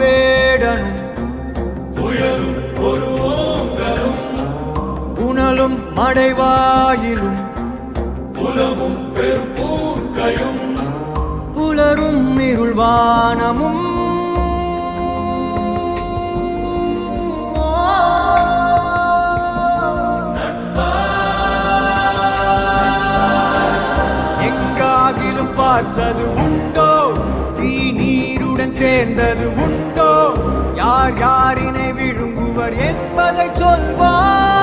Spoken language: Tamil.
வேடனும் புயலும் ஒரு ஓங்கலும் புனலும் மடைவாயிலும் புலமும் பெரும்பூக்கையும் புலரும் இருள்வானமும் எங்காகிலும் பார்த்தது உண்டோ தீ நீருடன் சேர்ந்தது உண்டோ யார் யாரினை விழுங்குவர் என்பதை சொல்வார்